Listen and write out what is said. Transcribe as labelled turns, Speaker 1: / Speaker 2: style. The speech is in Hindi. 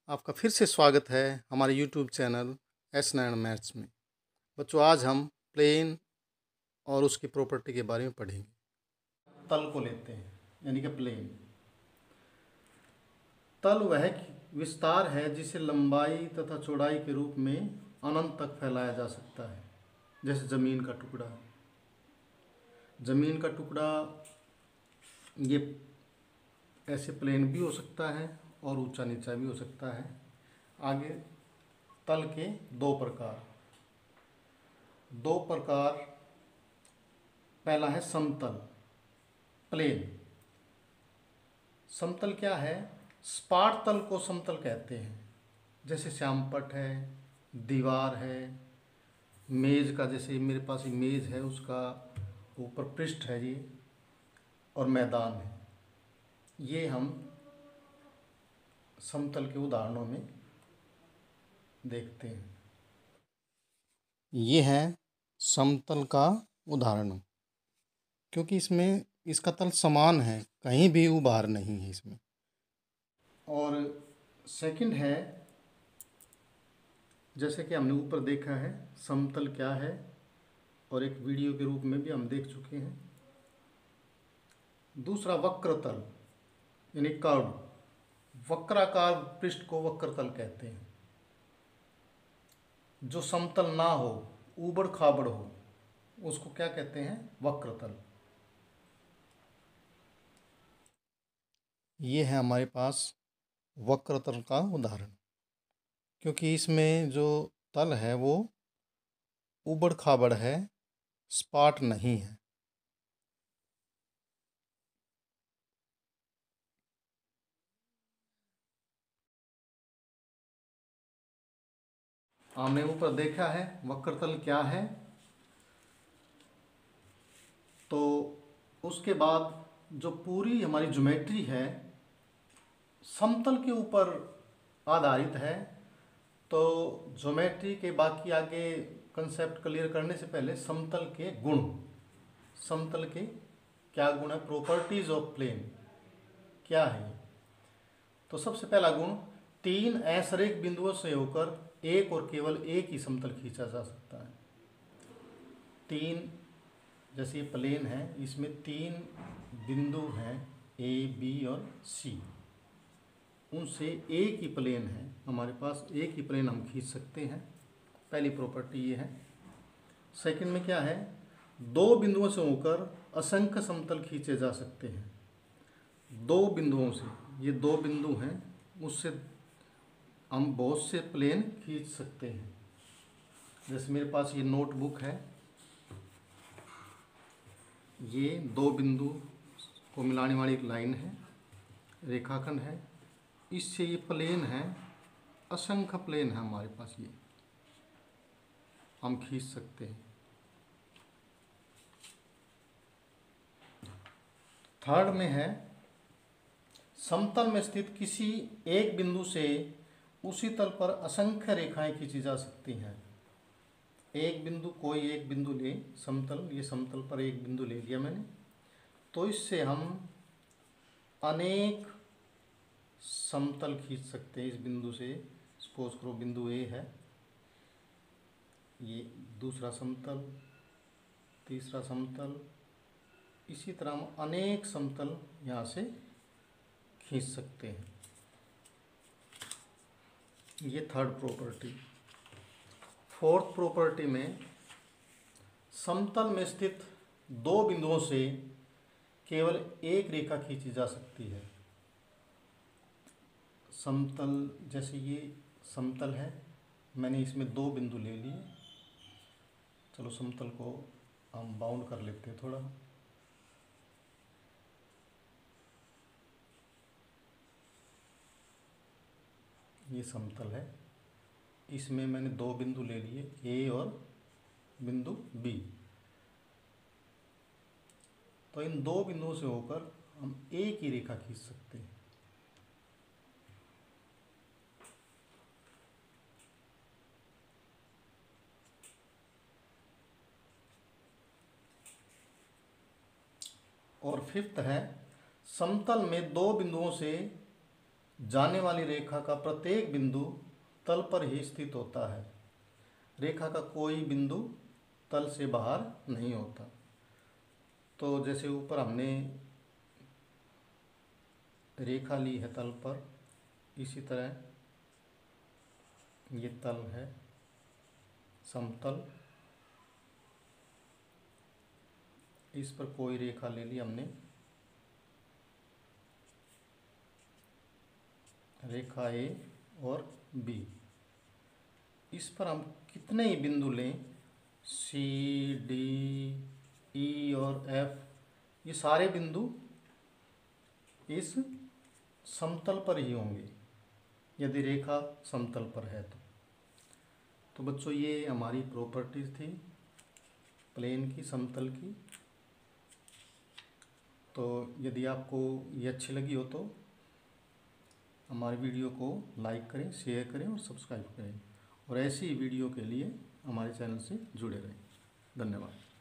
Speaker 1: आपका फिर से स्वागत है हमारे YouTube channel S Narayan maths में। बच्चों, आज हम प्लेन और उसकी प्रॉपर्टी के बारे में पढ़ेंगे। तल को लेते हैं, यानी कि प्लेन। तल वह विस्तार है जिसे लंबाई तथा चौड़ाई के रूप में अनंत तक फैलाया जा सकता है। जैसे जमीन का टुकड़ा, जमीन का टुकड़ा ये ऐसे प्लेन भी हो सकता है और ऊंचा नीचा भी हो सकता है। आगे तल के दो प्रकार। पहला है समतल, प्लेन। समतल क्या है? सपाट तल को समतल कहते हैं। जैसे श्यामपट्ट है, दीवार है, मेज का, जैसे मेरे पास एक मेज है, उसका ऊपर पृष्ठ है ये, और मैदान है। ये हम समतल के उदाहरणों में देखते हैं। ये है समतल का उदाहरण, क्योंकि इसमें इसका तल समान है, कहीं भी उभार नहीं है इसमें। और सेकंड है, जैसे कि हमने ऊपर देखा है समतल क्या है, और एक वीडियो के रूप में भी हम देख चुके हैं। दूसरा वक्रतल, यानी कर्व। वक्राकार पृष्ठ को वक्रतल कहते हैं। जो समतल ना हो, ऊबड़ खाबड़ हो, उसको क्या कहते हैं? वक्रतल। ये है हमारे पास वक्रतल का उदाहरण, क्योंकि इसमें जो तल है वो ऊबड़ खाबड़ है, सपाट नहीं है। हमने ऊपर देखा है वक्रतल क्या है, तो उसके बाद जो पूरी हमारी ज्योमेट्री है समतल के ऊपर आधारित है। तो ज्योमेट्री के बाकी आगे कंसेप्ट क्लियर करने से पहले समतल के गुण, समतल के क्या गुण है, प्रॉपर्टीज ऑफ प्लेन क्या है। तो सबसे पहला गुण, तीन असरेख बिंदुओं से होकर एक और केवल एक ही समतल खींचा जा सकता है। तीन, जैसे ये प्लेन है, इसमें तीन बिंदु हैं, ए, बी और सी। उनसे एक ही प्लेन है हमारे पास, एक ही प्लेन हम खींच सकते हैं। पहली प्रॉपर्टी ये है। सेकंड में क्या है, दो बिंदुओं से होकर असंख्य समतल खींचे जा सकते हैं। दो बिंदुओं से, ये दो बिंदु हैं, उससे हम बहुत से प्लेन खींच सकते हैं। जैसे मेरे पास ये नोटबुक है, ये दो बिंदु को मिलाने वाली एक लाइन है, रेखाखंड है। इससे ये प्लेन है, असंख्य प्लेन है हमारे पास, ये हम खींच सकते हैं। थर्ड में है, समतल में स्थित किसी एक बिंदु से उसी तल पर असंख्य रेखाएं खींची जा सकती हैं। एक बिंदु, कोई एक बिंदु ले, समतल, ये समतल पर एक बिंदु ले लिया मैंने, तो इससे हम अनेक समतल खींच सकते हैं। इस बिंदु से, सपोज करो बिंदु ए है, ये दूसरा समतल, तीसरा समतल, इसी तरह हम अनेक समतल यहाँ से खींच सकते हैं। ये थर्ड प्रॉपर्टी। फोर्थ प्रॉपर्टी में, समतल में स्थित दो बिंदुओं से केवल एक रेखा खींची जा सकती है। समतल, जैसे ये समतल है, मैंने इसमें दो बिंदु ले लिए। चलो समतल को हम बाउंड कर लेते हैं थोड़ा। ये समतल है, इसमें मैंने दो बिंदु ले लिए, ए और बिंदु बी। तो इन दो बिंदुओं से होकर हम एक ही रेखा खींच सकते हैं। और फिफ्थ है, समतल में दो बिंदुओं से जाने वाली रेखा का प्रत्येक बिंदु तल पर ही स्थित होता है। रेखा का कोई बिंदु तल से बाहर नहीं होता। तो जैसे ऊपर हमने रेखा ली है तल पर, इसी तरह ये तल है समतल, इस पर कोई रेखा ले ली हमने, रेखा ए और बी। इस पर हम कितने ही बिंदु लें, सी, डी, ई और एफ, ये सारे बिंदु इस समतल पर ही होंगे यदि रेखा समतल पर है तो बच्चों ये हमारी प्रॉपर्टीज थी प्लेन की, समतल की। तो यदि आपको ये अच्छी लगी हो तो हमारी वीडियो को लाइक करें, शेयर करें और सब्सक्राइब करें, और ऐसी वीडियो के लिए हमारे चैनल से जुड़े रहें। धन्यवाद।